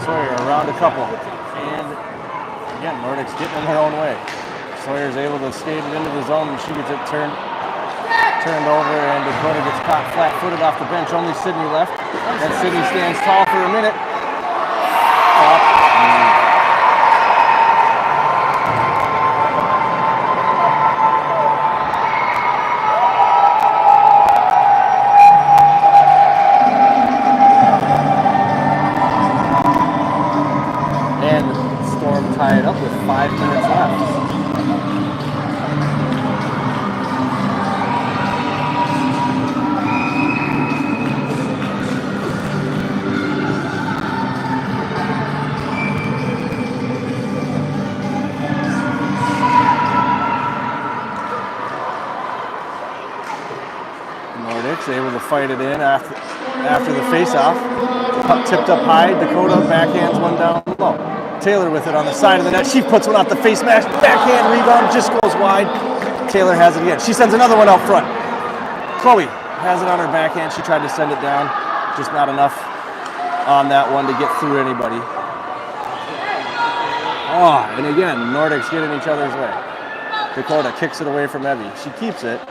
Sawyer around a couple, and again, Nordics getting in their own way. Sawyer's able to skate it into the zone, and she gets it turned over, and Dakota gets caught flat-footed off the bench. Only Sydney left, and Sydney stands tall for a minute. And Storm tied up with 5 minutes left. Able to fight it in after the face-off. Puck tipped up high. Dakota backhands one down low. Taylor with it on the side of the net. She puts one off the face mask. Backhand rebound just goes wide. Taylor has it again. She sends another one out front. Chloe has it on her backhand. She tried to send it down. Just not enough on that one to get through anybody. And again, Nordics get in each other's way. Dakota kicks it away from Evie. She keeps it.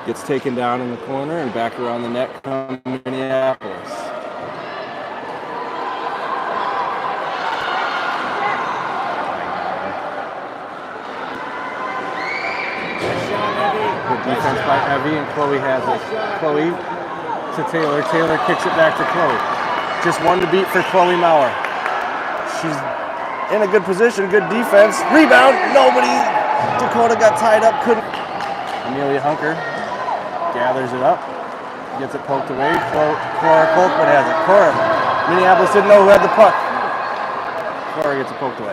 Gets taken down in the corner, and back around the net comes Minneapolis. Good defense by Evie, and Chloe has it. Chloe to Taylor. Taylor kicks it back to Chloe. Just one to beat for Chloe Maurer. She's in a good position, good defense. Rebound, nobody. Dakota got tied up, couldn't. Amelia Hunker gathers it up, gets it poked away. Cora Coltman has it. Cora, Minneapolis didn't know who had the puck. Cora gets it poked away.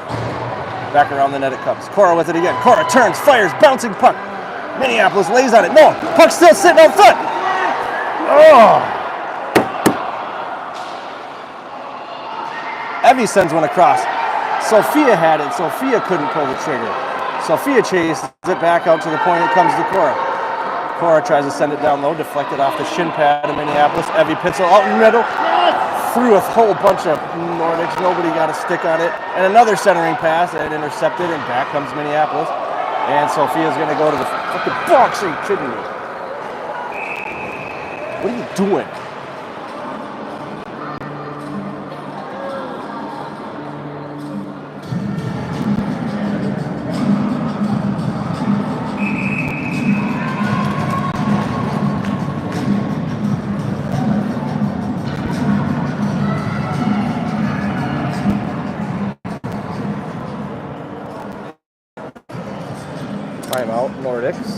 Back around the net it comes. Cora with it again. Cora turns, fires, bouncing puck. Minneapolis lays on it. No, puck still sitting out front. Evie sends one across. Sophia had it. Sophia couldn't pull the trigger. Sophia chased it back out to the point. It comes to Cora. Cora tries to send it down low, deflected off the shin pad of Minneapolis. Evie Pitzel out in the middle, threw a whole bunch of Nordics. Nobody got a stick on it. And another centering pass, and intercepted, and back comes Minneapolis. And Sophia's going to go to the fucking box. Are you kidding me? What are you doing? Timeout, Nordics.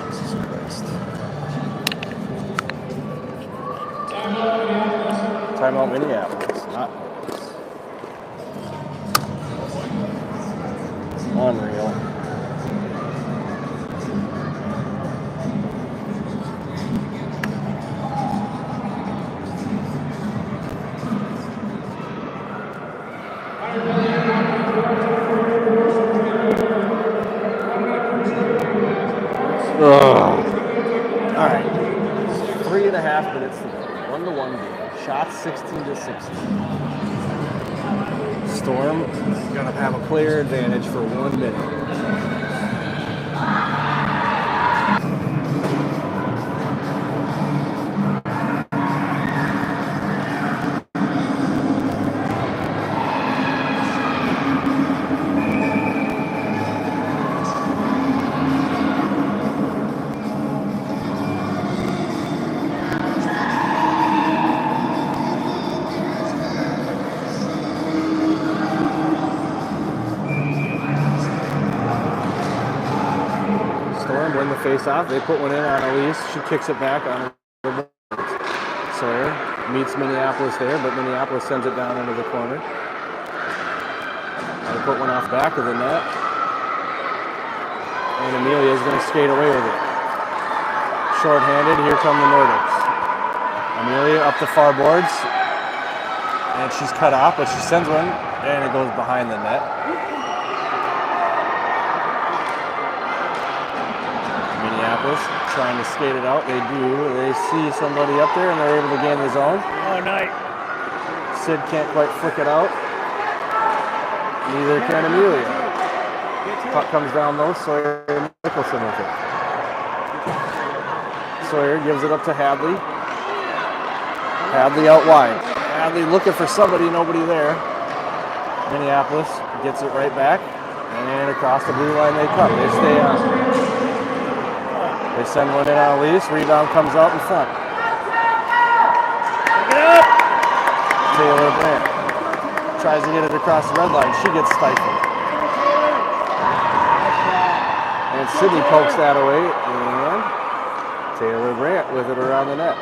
Jesus Christ. Timeout, Minneapolis, not Nordics. Unreal. All right, 3.5 minutes to go. 1-1 game. Shots 16-16. Storm is gonna have a player advantage for 1 minute. face-off. They put one in on Elise. She kicks it back on her. Sawyer meets Minneapolis there, but Minneapolis sends it down into the corner. They put one off back of the net. And Amelia is going to skate away with it. Short-handed, here come the Nordics. Amelia up the far boards. And she's cut off, but she sends one, and it goes behind the net. Minneapolis trying to skate it out. They do. They see somebody up there, and they're able to gain the zone. Oh, nice. Sid can't quite flick it out. Neither can Amelia. Puck comes down low. Sawyer and Nicholson with it. Sawyer gives it up to Hadley. Hadley out wide. Hadley looking for somebody, nobody there. Minneapolis gets it right back. And across the blue line they come. They stay on. They send one in on Elise. Rebound comes out in front. Pick it up. Taylor Brandt tries to get it across the red line. She gets stifled. And Sydney pokes that away. And Taylor Brandt with it around the net.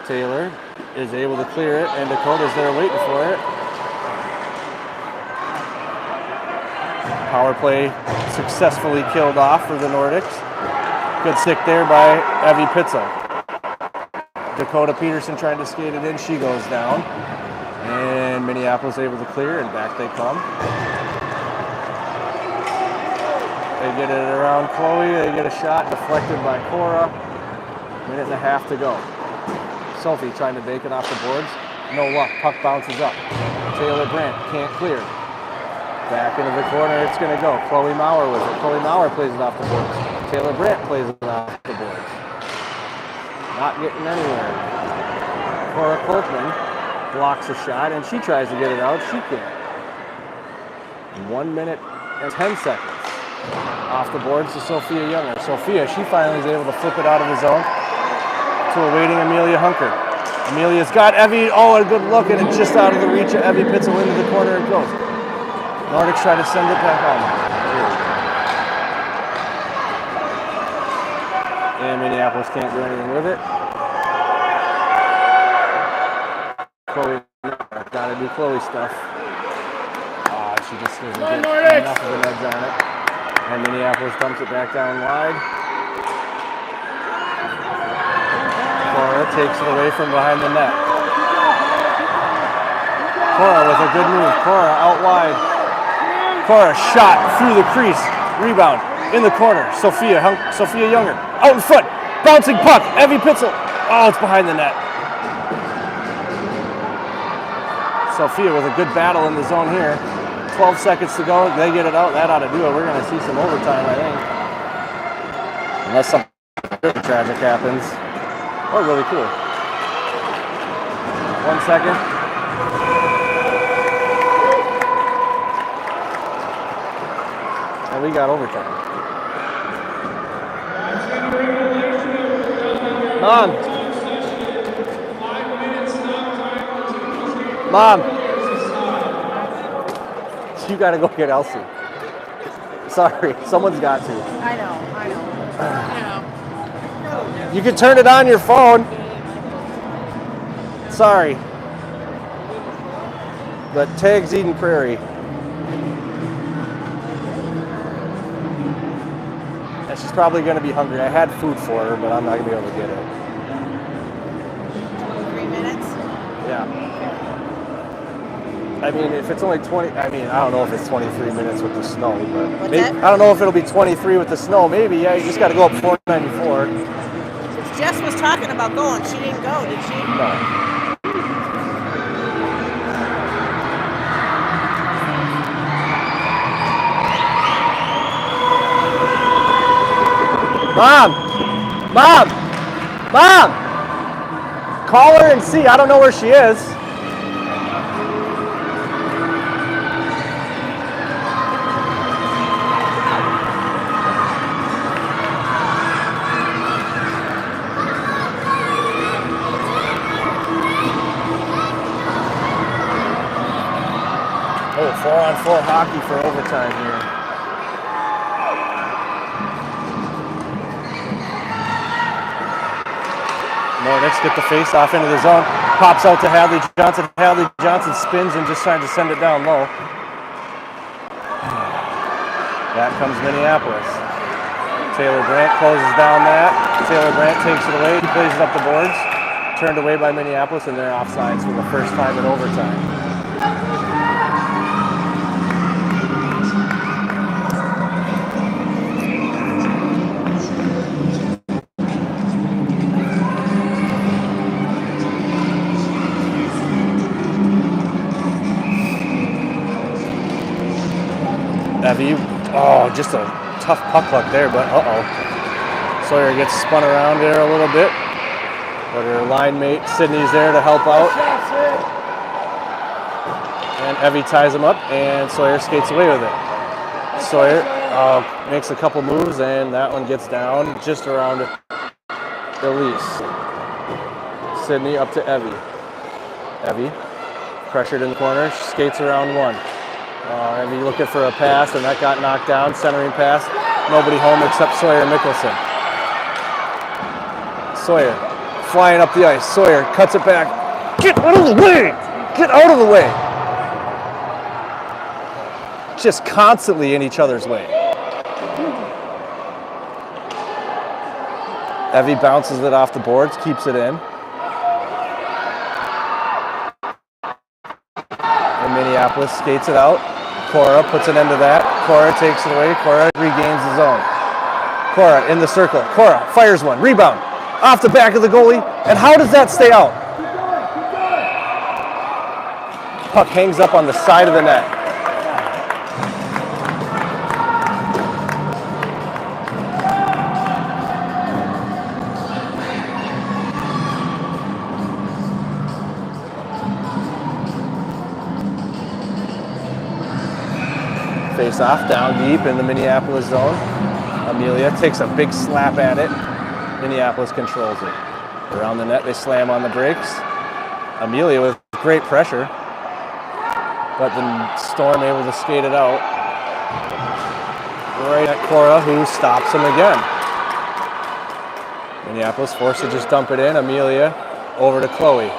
Taylor is able to clear it, and Dakota's there waiting for it. Power play successfully killed off for the Nordics. Good stick there by Evie Pitzel. Dakota Peterson trying to skate it in. She goes down. And Minneapolis able to clear, and back they come. They get it around Chloe. They get a shot deflected by Cora. Minute and a half to go. Sophie trying to bake it off the boards. No luck. Puck bounces up. Taylor Brandt can't clear. Back into the corner it's going to go. Chloe Maurer with it. Chloe Maurer plays it off the boards. Taylor Brandt plays it off the boards. Not getting anywhere. Cora Coltman blocks a shot, and she tries to get it out. She can't. 1 minute and 10 seconds. Off the boards to Sophia Younger. Sophia, she finally is able to flip it out of the zone to awaiting Amelia Hunker. Amelia's got Evie. Oh, a good look, and it's just out of the reach of Evie Pitzel into the corner and goes. Nordics try to send it back on. And Minneapolis can't do anything with it. Chloe, gotta do Chloe stuff. She just doesn't get enough of an edge on it. And Minneapolis dumps it back down wide. Cora takes it away from behind the net. Cora with a good move. Cora out wide. Cora shot through the crease. Rebound in the corner. Sophia Younger out in front. Bouncing puck. Evie Pitzel. Oh, it's behind the net. Sophia with a good battle in the zone here. 12 seconds to go. They get it out. That ought to do it. We're going to see some overtime, I think. Unless something really tragic happens. Or really cool. 1 second. And we got overtime. Mom. You got to go get Elsie. Sorry, someone's got to. I know. You can turn it on your phone. Sorry. But Tag's Eden Prairie. And she's probably going to be hungry. I had food for her, but I'm not going to be able to get it. 3 minutes? Yeah. I mean, if it's only 20, I don't know if it's 23 minutes with the snow, but What's maybe, that? I don't know if it'll be 23 with the snow. Maybe, yeah, you just got to go up 494. Jess was talking about going. She didn't go, did she? No. Mom! Call her and see. I don't know where she is. Oh, 4-on-4 hockey for overtime here. Nordics get the face off into the zone. Pops out to Hadley Johnson. Hadley Johnson spins and just trying to send it down low. Back comes Minneapolis. Taylor Brandt closes down that. Taylor Brandt takes it away. He plays it up the boards. Turned away by Minneapolis, and they're offsides for the first time in overtime. Evie, just a tough puck luck there, but Sawyer gets spun around there a little bit, but her line mate Sydney's there to help out. And Evie ties him up, and Sawyer skates away with it. Sawyer makes a couple moves, and that one gets down just around Elise. Sydney up to Evie. Evie, pressured in the corner, skates around one. Evie looking for a pass, and that got knocked down. Centering pass, nobody home except Sawyer Mickelson. Sawyer flying up the ice. Sawyer cuts it back. Get out of the way! Get out of the way! Just constantly in each other's way. Evie bounces it off the boards, keeps it in. And Minneapolis skates it out. Cora puts an end to that. Cora takes it away. Cora regains the zone. Cora in the circle. Cora fires one. Rebound. Off the back of the goalie. And how does that stay out? Puck hangs up on the side of the net. Face off down deep in the Minneapolis zone. Amelia takes a big slap at it. Minneapolis controls it. Around the net, they slam on the brakes. Amelia with great pressure, but the Storm able to skate it out. Right at Cora, who stops him again. Minneapolis forced to just dump it in. Amelia over to Chloe.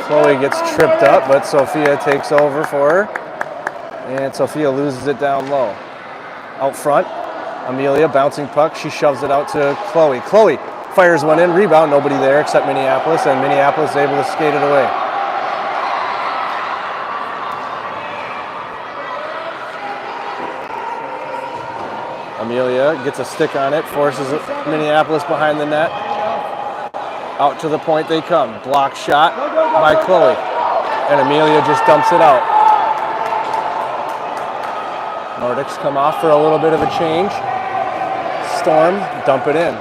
Chloe gets tripped up, but Sophia takes over for her, and Sophia loses it down low. Out front, Amelia bouncing puck. She shoves it out to Chloe. Chloe fires one in, rebound, nobody there except Minneapolis, and Minneapolis is able to skate it away. Amelia gets a stick on it, forces Minneapolis behind the net. Out to the point they come. Block shot by Chloe. And Amelia just dumps it out. Nordics come off for a little bit of a change. Storm dump it in.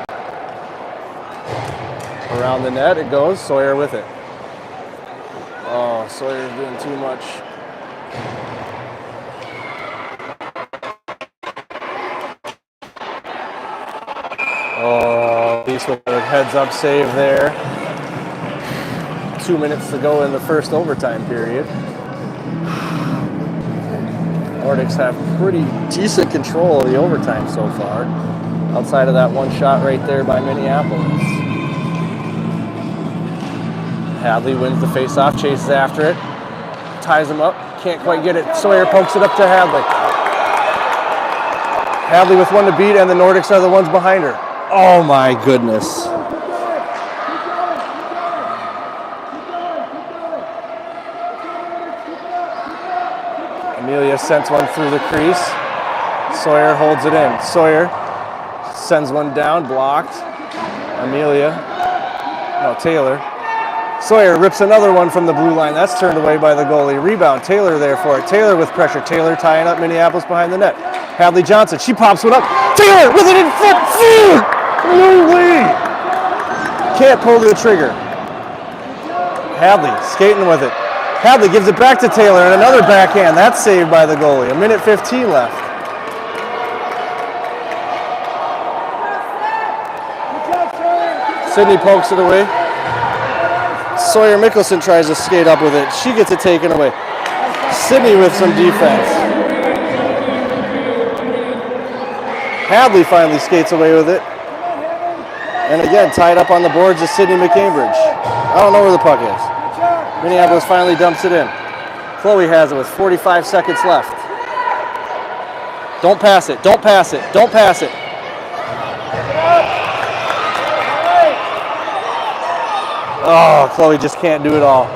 Around the net it goes. Sawyer with it. Oh, Sawyer's doing too much. Oh, Elise with a heads-up save there. 2 minutes to go in the first overtime period. Nordics have pretty decent control of the overtime so far, outside of that one shot right there by Minneapolis. Hadley wins the face-off, chases after it, ties him up, can't quite get it. Sawyer pokes it up to Hadley. Hadley with one to beat, and the Nordics are the ones behind her. Oh my goodness. Amelia sends one through the crease. Sawyer holds it in. Sawyer sends one down, blocked. Taylor. Sawyer rips another one from the blue line. That's turned away by the goalie. Rebound, Taylor there for it. Taylor with pressure. Taylor tying up Minneapolis behind the net. Hadley Johnson, she pops one up. Taylor with it in front. No way! Can't pull the trigger. Hadley skating with it. Hadley gives it back to Taylor, and another backhand. That's saved by the goalie. 1:15 left. Sydney pokes it away. Sawyer Mickelson tries to skate up with it. She gets it taken away. Sydney with some defense. Hadley finally skates away with it. And again, tied up on the boards is Sydney McCambridge. I don't know where the puck is. Minneapolis finally dumps it in. Chloe has it with 45 seconds left. Don't pass it, don't pass it, don't pass it. Oh, Chloe just can't do it all.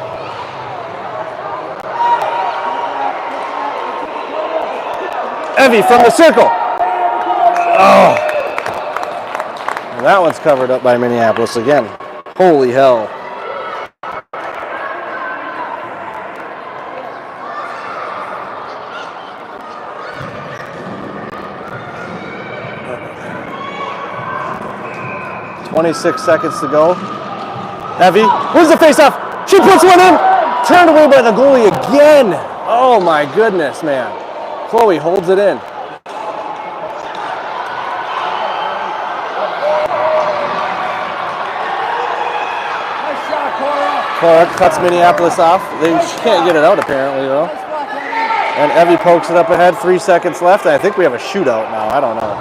Evie from the circle. Oh. And that one's covered up by Minneapolis again. Holy hell. .26 seconds to go. Evie, where's the face-off? She puts one in. Turned away by the goalie again. Oh my goodness, man. Chloe holds it in. Cora cuts Minneapolis off. She can't get it out apparently though. And Evie pokes it up ahead. 3 seconds left. I think we have a shootout now. I don't know.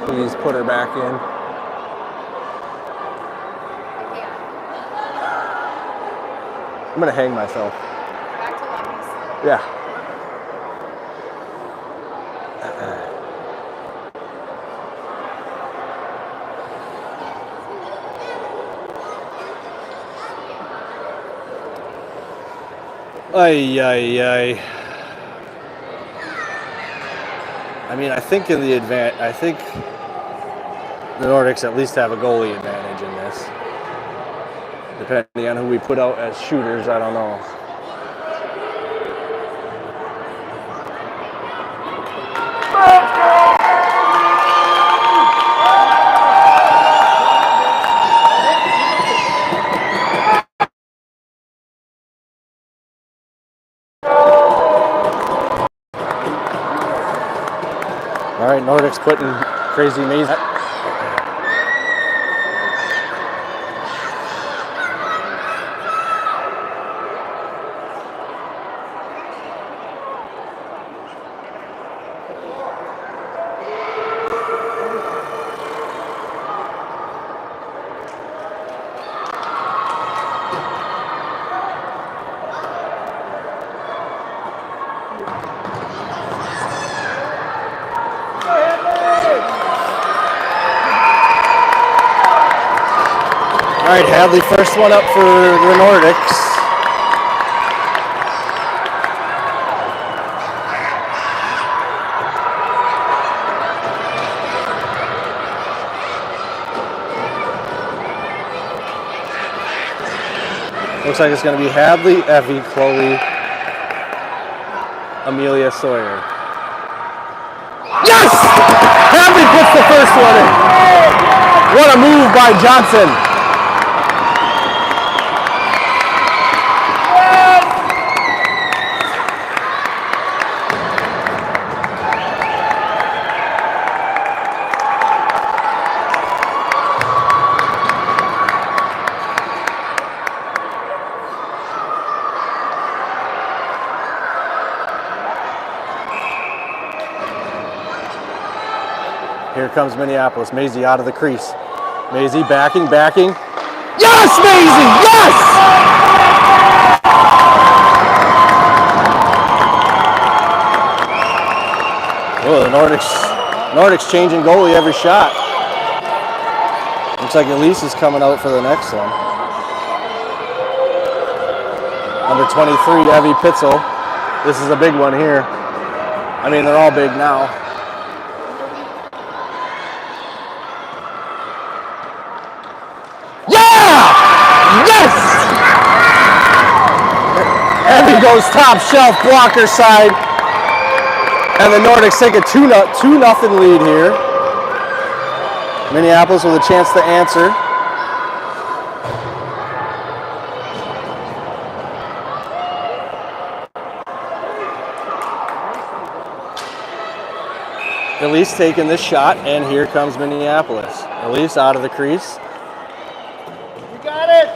Please put her back in. I'm gonna hang myself. Back to Lucky's. Yeah. Ay, ay, ay. I mean, I think in the I think the Nordics at least have a goalie advantage in this. Depending on who we put out as shooters, I don't know. All right, Nordics putting crazy maze. All right, Hadley, first one up for the Nordics. Looks like it's going to be Hadley, Evie, Chloe, Amelia Sawyer. Yes! Hadley puts the first one in. What a move by Johnson. Here comes Minneapolis. Maisie out of the crease. Maisie backing. Yes, Maisie! Yes! Oh, the Nordics changing goalie every shot. Looks like Elise is coming out for the next one. Number 23, Evie Pitzel. This is a big one here. I mean, they're all big now. Evie goes top shelf, blocker side, and the Nordics take a 2-0 lead here. Minneapolis with a chance to answer. Elise taking this shot, and here comes Minneapolis. Elise out of the crease. You got it!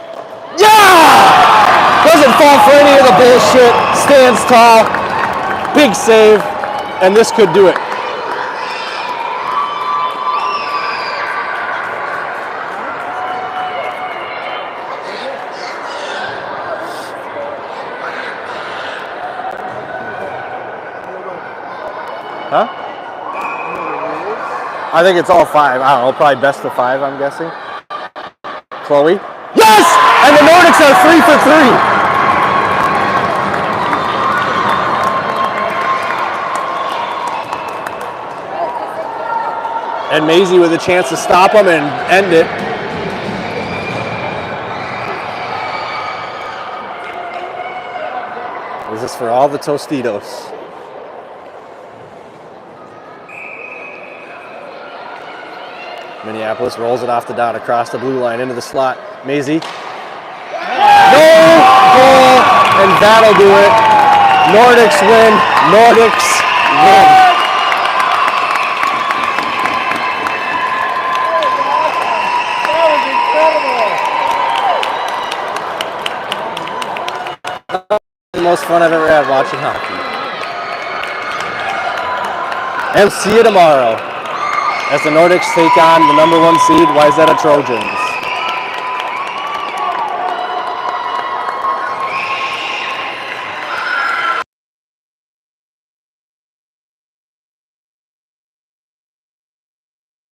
Yeah! Doesn't fall for any of the bullshit. Stands tall. Big save, and this could do it. Huh? I think it's all 5. I don't know, probably best of 5, I'm guessing. Chloe. Yes! And the Nordics are 3 for 3. And Maisie with a chance to stop them and end it. This is for all the Tostitos. Minneapolis rolls it off the dot across the blue line into the slot. Maisie. No goal, and that'll do it. Nordics win. Nordics win. That was incredible. The most fun I've ever had watching hockey. And see you tomorrow as the Nordics take on the #1 seed Wayzata Trojans.